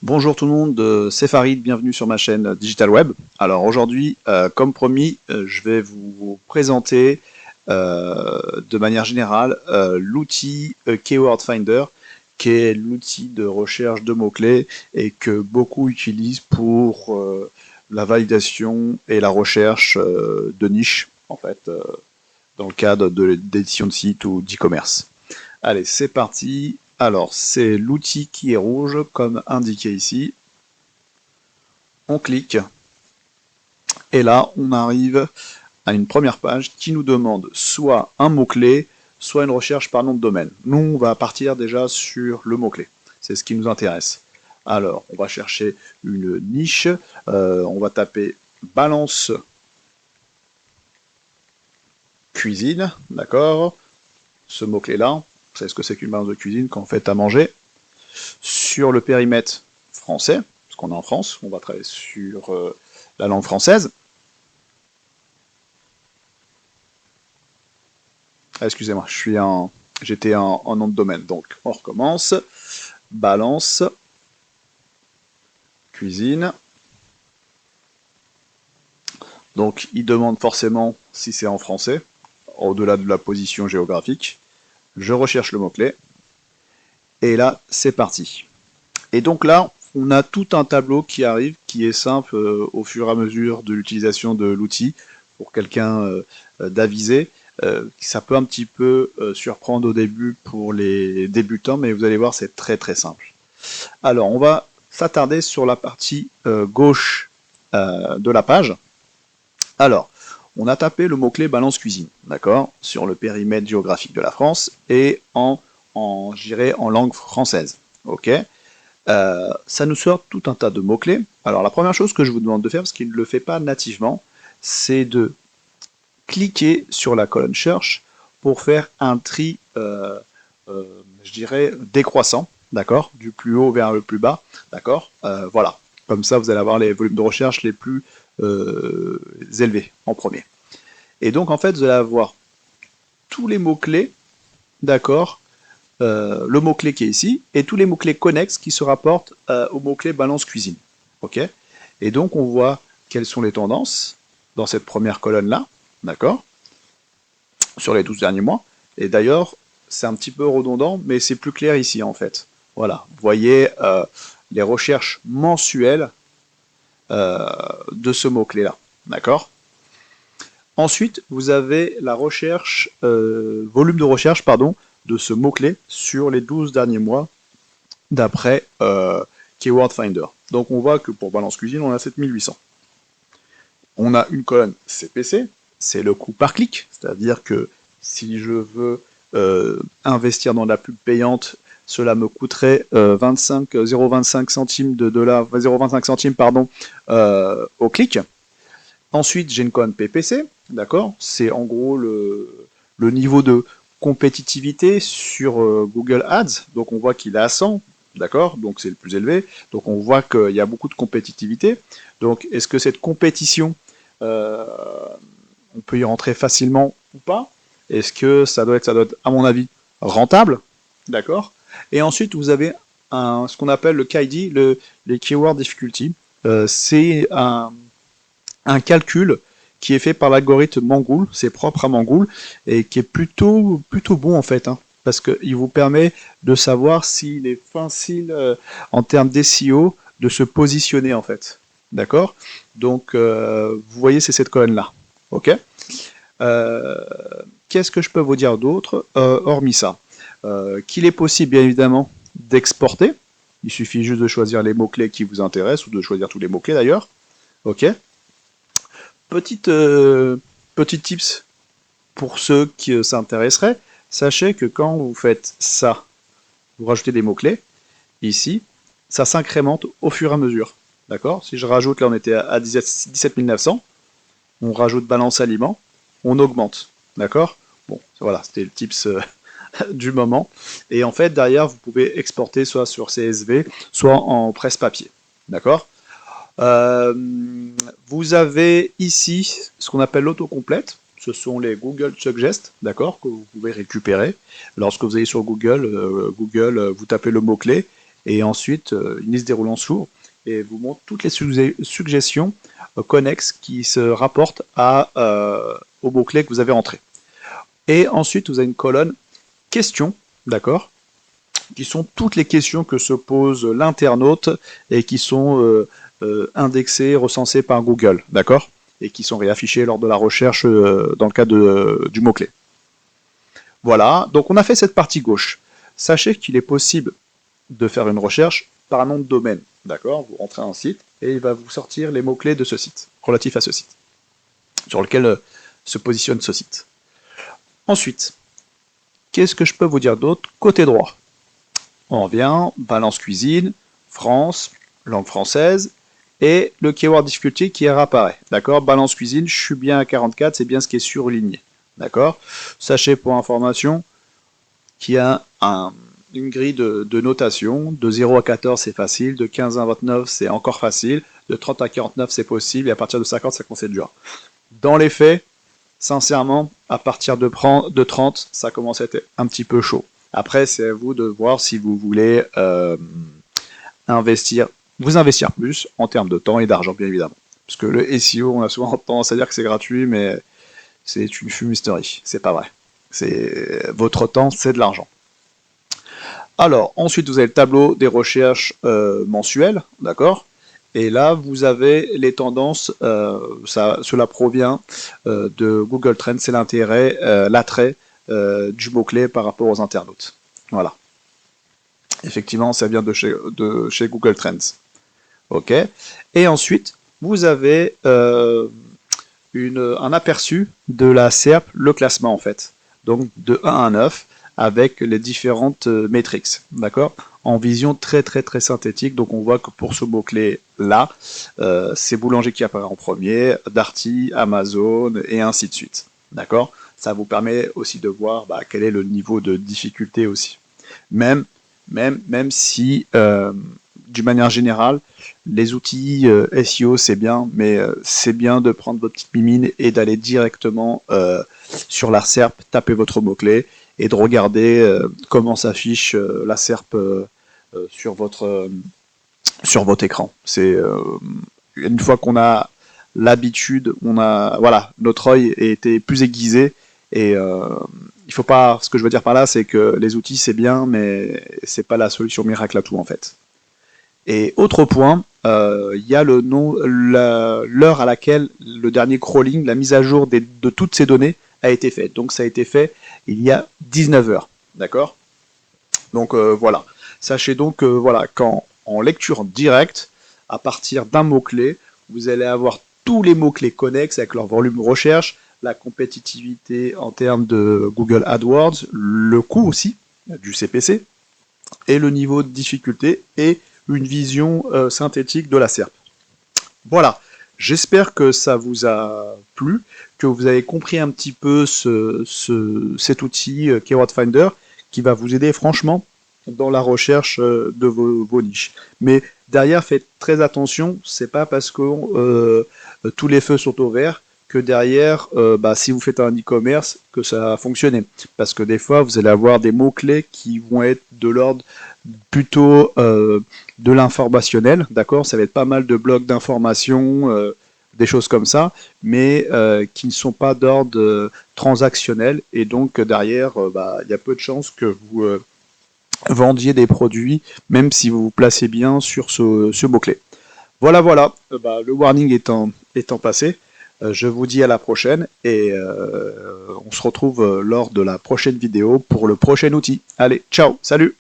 Bonjour tout le monde, c'est Farid, bienvenue sur ma chaîne Digital Web. Alors aujourd'hui, comme promis, je vais vous présenter de manière générale l'outil Keyword Finder, qui est l'outil de recherche de mots-clés et que beaucoup utilisent pour la validation et la recherche de niches, en fait, dans le cadre d'édition de site ou d'e-commerce. Allez, c'est parti. Alors, c'est l'outil qui est rouge, comme indiqué ici. On clique, et là, on arrive à une première page qui nous demande soit un mot-clé, soit une recherche par nom de domaine. Nous, on va partir déjà sur le mot-clé. C'est ce qui nous intéresse. Alors, on va chercher une niche. On va taper « balance cuisine », d'accord. Ce mot-clé-là, vous savez ce que c'est qu'une balance de cuisine quand on fait à manger. Sur le périmètre français, parce qu'on est en France, on va travailler sur la langue française. Ah, excusez-moi, j'étais en nom de domaine, donc on recommence. Balance, cuisine. Donc il demande forcément si c'est en français, au-delà de la position géographique. Je recherche le mot-clé. Et là, c'est parti. Et donc là, on a tout un tableau qui arrive, qui est simple au fur et à mesure de l'utilisation de l'outil pour quelqu'un d'avisé. Ça peut un petit peu surprendre au début pour les débutants, mais vous allez voir, c'est très très simple. Alors, on va s'attarder sur la partie gauche de la page. Alors, on a tapé le mot-clé balance cuisine, d'accord, sur le périmètre géographique de la France et en langue française, ok. Ça nous sort tout un tas de mots-clés. Alors la première chose que je vous demande de faire, parce qu'il ne le fait pas nativement, c'est de cliquer sur la colonne Search pour faire un tri, je dirais, décroissant, d'accord, du plus haut vers le plus bas, d'accord, voilà. Comme ça, vous allez avoir les volumes de recherche les plus élevés en premier. Et donc, en fait, vous allez avoir tous les mots-clés, d'accord, le mot-clé qui est ici, et tous les mots-clés connexes qui se rapportent au mot-clé balance cuisine. Ok. Et donc, on voit quelles sont les tendances dans cette première colonne-là, d'accord, sur les 12 derniers mois. Et d'ailleurs, c'est un petit peu redondant, mais c'est plus clair ici, en fait. Voilà, vous voyez les recherches mensuelles de ce mot-clé-là, d'accord. Ensuite, vous avez la recherche, volume de recherche, pardon, de ce mot-clé sur les 12 derniers mois d'après Keyword Finder. Donc on voit que pour balance cuisine, on a 7800. On a une colonne CPC, c'est le coût par clic, c'est-à-dire que si je veux investir dans la pub payante, cela me coûterait 0,25 centimes de dollars, 0,25 centimes pardon, au clic. Ensuite, j'ai une colonne PPC, d'accord, c'est en gros le niveau de compétitivité sur Google Ads, donc on voit qu'il est à 100, d'accord, donc c'est le plus élevé, donc on voit qu'il y a beaucoup de compétitivité. Donc est-ce que cette compétition, on peut y rentrer facilement ou pas? Est-ce que ça doit être, à mon avis, rentable, d'accord? Et ensuite, vous avez ce qu'on appelle le KID, les Keyword Difficulty. C'est un calcul qui est fait par l'algorithme Mangool, c'est propre à Mangool, et qui est plutôt bon en fait, hein, parce qu'il vous permet de savoir s'il est facile en termes d'SEO de se positionner en fait. D'accord. Donc vous voyez, c'est cette colonne-là. Ok. Qu'est-ce que je peux vous dire d'autre hormis ça? Qu'il est possible bien évidemment d'exporter. Il suffit juste de choisir les mots-clés qui vous intéressent, ou de choisir tous les mots-clés d'ailleurs. Ok. Petit tips pour ceux qui s'intéresseraient, sachez que quand vous faites ça, vous rajoutez des mots-clés, ici, ça s'incrémente au fur et à mesure. D'accord. Si je rajoute, là on était à 17 900, on rajoute balance aliment, on augmente. D'accord. Bon, voilà, c'était le tips du moment. Et en fait, derrière, vous pouvez exporter soit sur CSV, soit en presse-papier. D'accord. Vous avez ici ce qu'on appelle l'autocomplète. Ce sont les Google Suggest, d'accord, que vous pouvez récupérer. Lorsque vous allez sur Google, vous tapez le mot-clé et ensuite une liste déroulant s'ouvre et vous montre toutes les suggestions connexes qui se rapportent au mot-clé que vous avez entré. Et ensuite, vous avez une colonne questions, d'accord, qui sont toutes les questions que se pose l'internaute et qui sont indexées, recensées par Google, d'accord, et qui sont réaffichées lors de la recherche dans le cas du mot-clé. Voilà, donc on a fait cette partie gauche. Sachez qu'il est possible de faire une recherche par un nom de domaine, d'accord. Vous rentrez un site et il va vous sortir les mots-clés de ce site, relatifs à ce site, sur lequel se positionne ce site. Ensuite, qu'est-ce que je peux vous dire d'autre? Côté droit, on vient, balance cuisine, France, langue française, et le keyword difficulty qui réapparaît, d'accord. Balance cuisine, je suis bien à 44, c'est bien ce qui est surligné, d'accord. Sachez pour information qu'il y a une grille de notation, de 0 à 14 c'est facile, de 15 à 29 c'est encore facile, de 30 à 49 c'est possible, et à partir de 50 ça commence à être dur. Dans les faits, sincèrement, à partir de 30, ça commence à être un petit peu chaud. Après, c'est à vous de voir si vous voulez investir plus en termes de temps et d'argent, bien évidemment. Parce que le SEO, on a souvent tendance à dire que c'est gratuit, mais c'est une fumisterie. C'est pas vrai. Votre temps, c'est de l'argent. Alors, ensuite, vous avez le tableau des recherches mensuelles, d'accord. Et là, vous avez les tendances, cela provient de Google Trends, c'est l'attrait du mot-clé par rapport aux internautes. Voilà. Effectivement, ça vient de chez Google Trends. Ok. Et ensuite, vous avez un aperçu de la SERP, le classement en fait. Donc de 1 à 9, avec les différentes métriques, d'accord, en vision très synthétique. Donc on voit que pour ce mot-clé là, c'est Boulanger qui apparaît en premier, Darty, Amazon et ainsi de suite, d'accord. Ça vous permet aussi de voir quel est le niveau de difficulté aussi. Même si, d'une manière générale, les outils SEO c'est bien, mais c'est bien de prendre votre petite mimine et d'aller directement sur la SERP, taper votre mot-clé et de regarder comment s'affiche la SERP sur votre écran. C'est une fois qu'on a l'habitude, notre œil a été plus aiguisé et il faut pas. Ce que je veux dire par là, c'est que les outils c'est bien, mais c'est pas la solution miracle à tout en fait. Et autre point, il y a l'heure à laquelle le dernier crawling, la mise à jour de toutes ces données a été faite. Donc ça a été fait il y a 19 heures, d'accord. Donc voilà. Sachez donc que qu'en lecture directe, à partir d'un mot-clé, vous allez avoir tous les mots-clés connexes avec leur volume de recherche, la compétitivité en termes de Google AdWords, le coût aussi du CPC, et le niveau de difficulté, et une vision synthétique de la SERP. Voilà, j'espère que ça vous a plu, que vous avez compris un petit peu cet outil Keyword Finder qui va vous aider franchement dans la recherche de vos niches. Mais derrière, faites très attention, c'est pas parce que tous les feux sont au vert que derrière, si vous faites un e-commerce, que ça va fonctionner. Parce que des fois, vous allez avoir des mots-clés qui vont être de l'ordre plutôt de l'informationnel, d'accord. Ça va être pas mal de blocs d'informations, des choses comme ça, mais qui ne sont pas d'ordre transactionnel. Et donc, derrière, il y a peu de chances que vous vendiez des produits, même si vous vous placez bien sur ce mot-clé. Voilà, le warning étant passé, je vous dis à la prochaine et on se retrouve lors de la prochaine vidéo pour le prochain outil. Allez, ciao, salut!